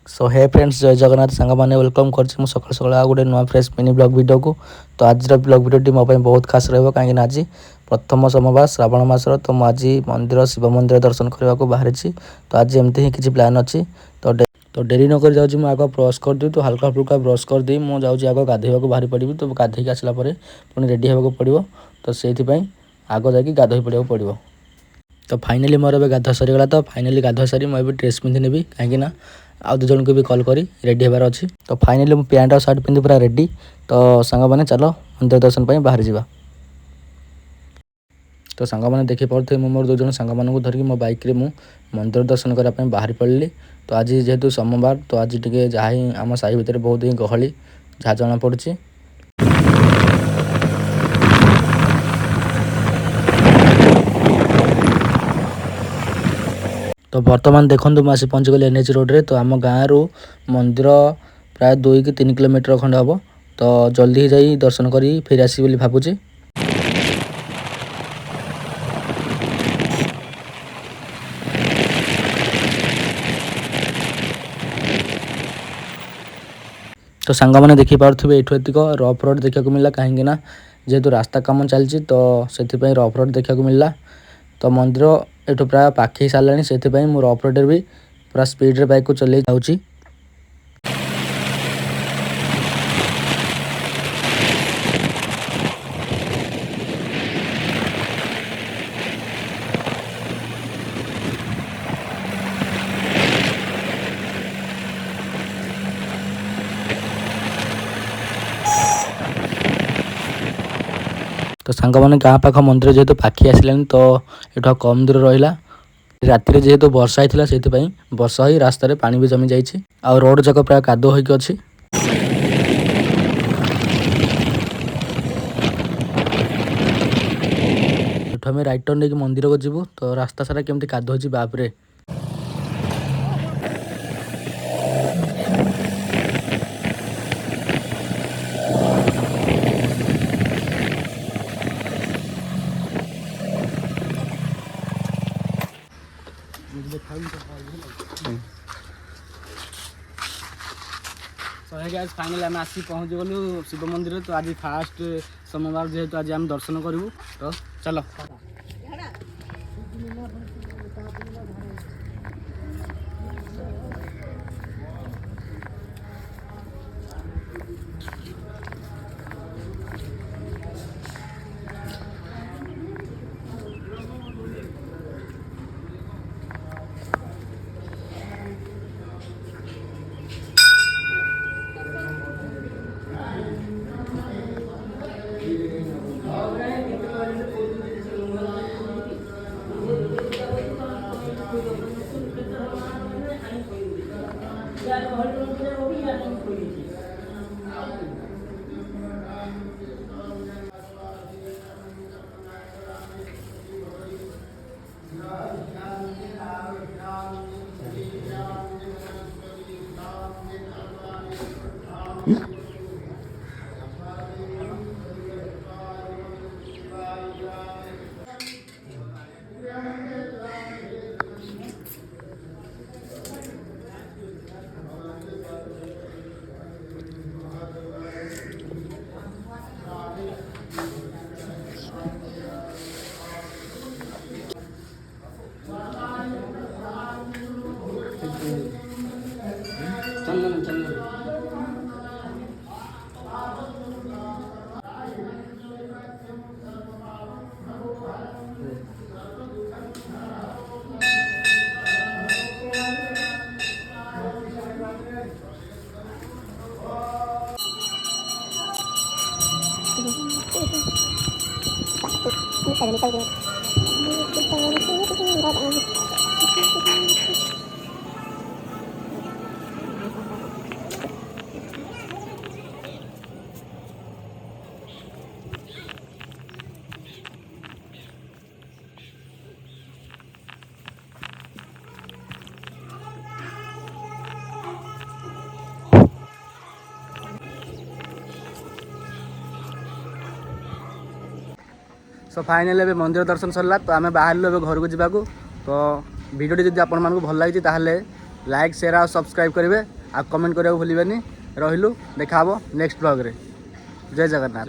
सो हे friends जय जगन्नाथ सांग मैंने वेलकम कर सकाल सकाल आ गोटे नुआ फ्रेश मिनी ब्लॉग वीडियो को। तो आज ब्लॉग वीडियो मो बहुत खास रहा कहीं आज प्रथम सोमवार श्रावण मासर। तो मुझे मंदिर शिव मंदिर दर्शन करने को बाहरी। तो आज एमती ही किसी प्लान अच्छी। तो डेरी नक जाऊँ आग ब्रश करदी। तो हल्का फुल्का ब्रश करदी मुझे आग गाधोवा बाहरी पड़ी। तो गाधोक आसला पुणी रेडी होगा पड़ो। तो से आग जाकि गाधोई पड़ा पड़ो। तो फाइनाली मोर ए गाधा सरीगला। तो फाइनाली गाधा सारी मुझे ड्रेस पिंधि नेबी कहीं आउ दु जन को भी कॉल करी रेडी होबार अच्छी। तो फाइनाली मु पैंट और शर्ट पिंधि पूरा रेडी। तो सांग मैंने चलो मंदिर दर्शन पर बाहरी जावा। तो सांग मैंने देखी पारे मोर दु जन सांग मानू धरिकी मो बाइक रे मु मंदिर दर्शन करने बाहरी पड़ली। तो आज जेहेतु सोमवार तो आज टे जहाँ ही आम साई भितर बहुत ही गहली जहाँ जना पड़ी। तो बर्तमान देखो मुझे पहुँची गली NH रोड रे। तो आम गाँव मंदिर प्राय 2 कि 3 किलोमीटर खंड हम। तो जल्दी ही जाई दर्शन करी फिर आसी बोली भावुची। तो सांग मैंने देखी पारे ये एतिक रफ रोड देखा मिलला कहीं जेहेतु रास्ता कम चलती। तो से रफ रोड देखा मिलला। तो मंदिर एठू प्राय पाखे सारे से रफ रोड भी पूरा स्पीड रे बाइक को चल जाऊँगी। तो सांग मैंने गाँ पाख मंदिर जेहेतु पाखी आसला। तो ये कम दूर रहा। राति जेहेतु वर्षा होता से वर्षा ही रास्त पानी भी जमी जाइए। आ रोड जाक प्राय कादुଅ होइकी अछि। आम राइट टर्न नहीं मंदिर को जीवु। तो रास्ता सारा केमती कादुଅ होइछि बापरे। फाइनल आम आसी पहुँच गलु शिव मंदिर। तो आज फास्ट सोमवार जेहेतु आज आम दर्शन करूँ। तो चलो सो फाइनाल ए मंदिर दर्शन सरला। तो आम बाहर घर को जावाक। तो भिडियो जब आपण मानक भल लगी ताहले लाइक शेयर और सब्सक्राइब करेंगे आ कमेंट करने भूलिए रही देखा नेक्स्ट ब्लॉग रे जय जगन्नाथ।